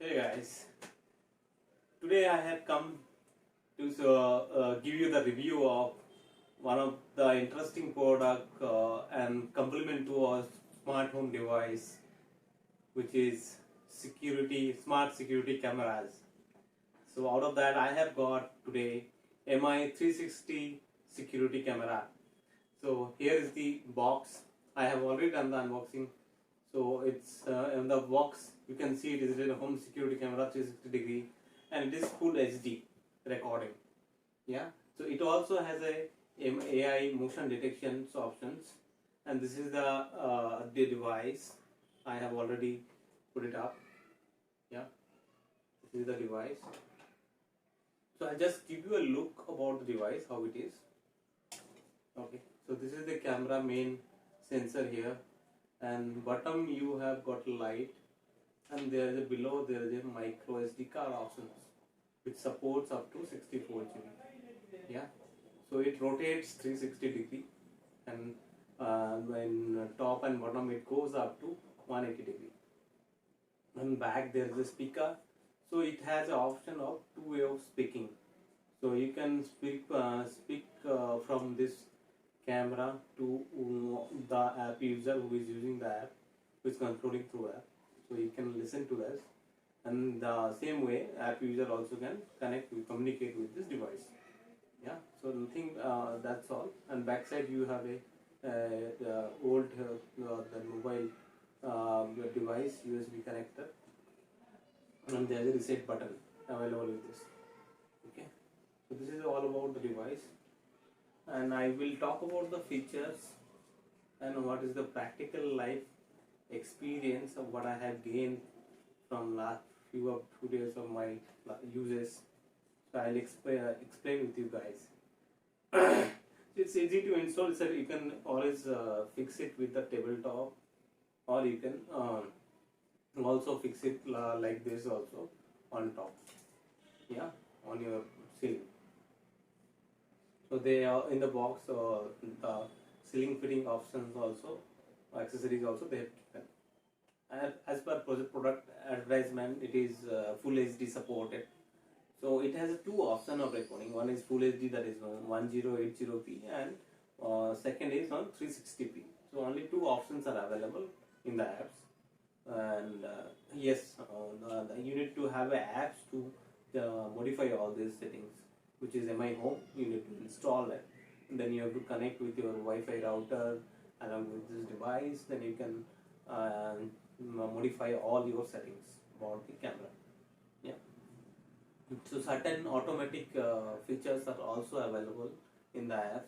Hey guys, today I have come to give you the review of one of the interesting product and complement to a smart home device, which is smart security cameras. So out of that I have got today MI 360 security camera. So here is the box. I have already done the unboxing. So it's in the box you can see it is a home security camera 360 degree and it is full HD recording. Yeah. So it also has a AI motion detection options, and this is the device. I have already put it up. Yeah. This is the device. So I'll just give you a look about the device, how it is. Okay, so this is the camera main sensor here, and bottom you have got light, and there is a below there is a micro SD card options which supports up to 64 GB. Yeah, so it rotates 360 degree, and when top and bottom it goes up to 180 degree. And back there is a speaker, so it has an option of two-way of speaking. So you can speak from this camera to the app user who is using the app, who is controlling through app. So you can listen to this, and the same way app user also can communicate with this device. Yeah. So nothing. That's all. And backside you have a old the mobile device USB connector, and there is a reset button available with this. Okay. So this is all about the device, and I will talk about the features and what is the practical life experience of what I have gained from last few days of my uses. So I'll explain with you guys. It's easy to install, so you can always fix it with the tabletop, or you can also fix it like this also on top. Yeah, on your ceiling. So they are in the box, the ceiling fitting options also, accessories also they have given. And as per product advertisement, it is full HD supported. So it has two options of recording. One is full HD, that is 1080p, and second is on 360p. So only two options are available in the apps. And yes, you need to have apps to modify all these settings, which is MI Home. You need to install it, and then you have to connect with your Wi-Fi router along with this device. Then you can modify all your settings about the camera. Yeah. So certain automatic features are also available in the app.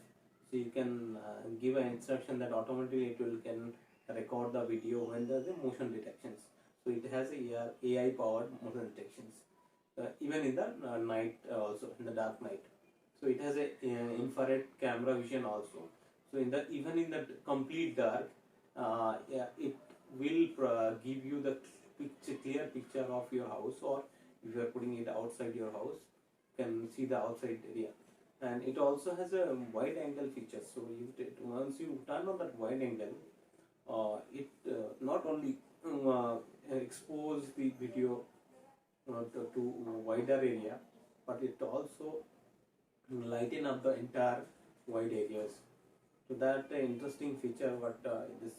So you can give an instruction that automatically it will can record the video when there is a motion detections. So it has a AI powered motion detections, even in the night, also in the dark night. So it has a infrared camera vision also. So in the even in the complete dark, yeah, it will give you the clear picture of your house, or if you are putting it outside your house, you can see the outside area. And it also has a wide angle feature. So once you turn on that wide angle, it not only expose the video to wider area, but it also lighten up the entire wide areas. So that interesting feature what this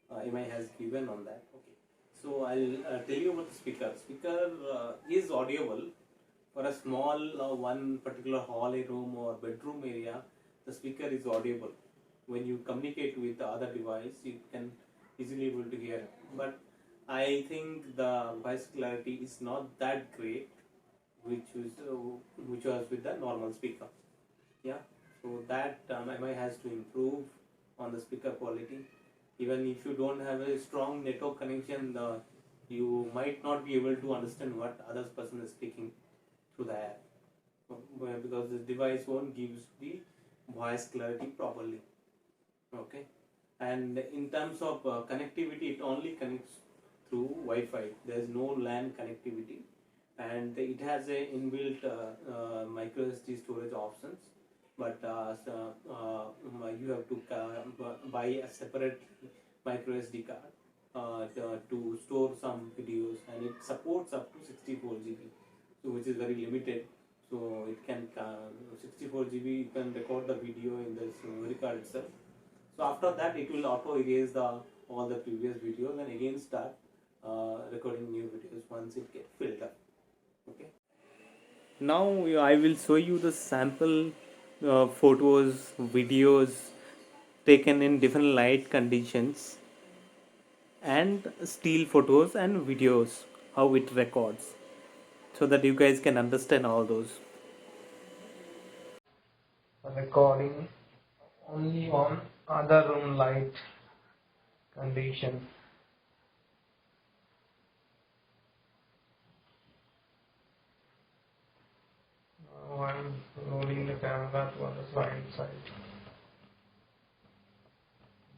MI has given on that. Okay. So I'll tell you about the speaker. Speaker is audible for a small one particular hall, a room or bedroom area. The speaker is audible. When you communicate with the other device, you can easily able to hear. But I think the voice clarity is not that great, which was with the normal speaker. Yeah. So that MI has to improve on the speaker quality. Even if you don't have a strong network connection, you might not be able to understand what other person is speaking through the app, because this device won't gives the voice clarity properly. Okay. And in terms of connectivity, it only connects through Wi-Fi. There is no LAN connectivity, and it has a inbuilt micro SD storage options. But you have to buy a separate micro SD card to store some videos, and it supports up to 64 GB, so which is very limited. So it can 64 GB, you can record the video in this memory card itself. So after that, it will auto erase all the previous videos and again start recording new videos once it gets filled up. Okay. Now I will show you the sample photos, videos taken in different light conditions, and still photos and videos, how it records, so that you guys can understand all those. Recording only on other room light condition. Now I'm rolling the camera to other side.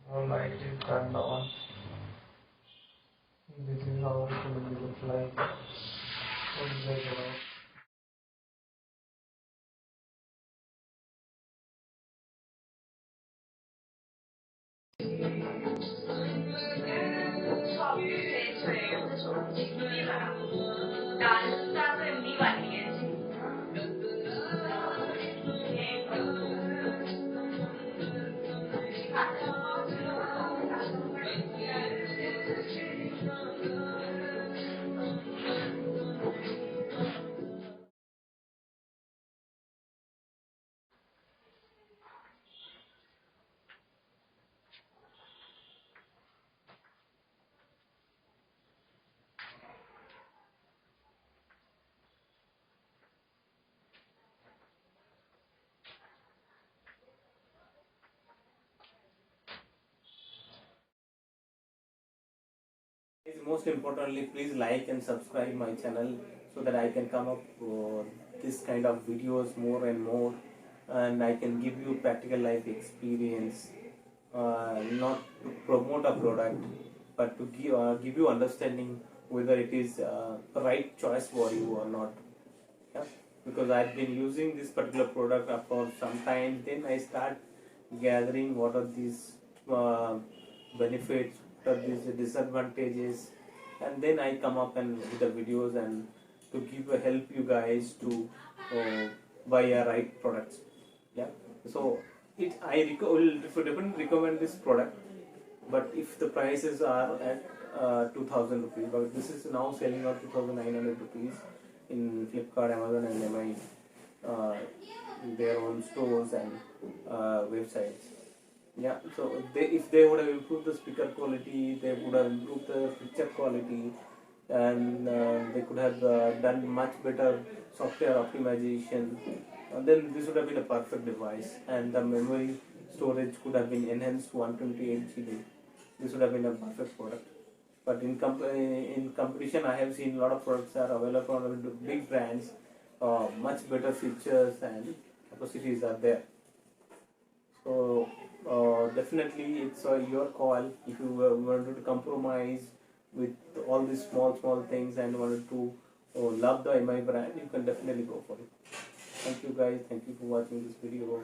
Now light is turned on. This is how it will look like. What is that about? Most importantly, please like and subscribe my channel so that I can come up this kind of videos more and more, and I can give you practical life experience, not to promote a product, but to give you understanding whether it is the right choice for you or not. Yeah? Because I've been using this particular product for some time, then I start gathering what are these benefits, what are these disadvantages, and then I come up and with the videos and to help you guys to buy a right products. Yeah. So will definitely recommend this product, but if the prices are at 2000 rupees, but this is now selling at 2900 rupees in Flipkart, Amazon, and MI, their own stores and websites. Yeah, so if they would have improved the speaker quality, they would have improved the picture quality, and they could have done much better software optimization. Then this would have been a perfect device, and the memory storage could have been enhanced to 128 GB. This would have been a perfect product. But in competition, I have seen a lot of products are available on big brands, much better features and capacities are there. So definitely it's your call. If you wanted to compromise with all these small things and wanted to love the MI brand, you can definitely go for it. Thank you guys. Thank you for watching this video.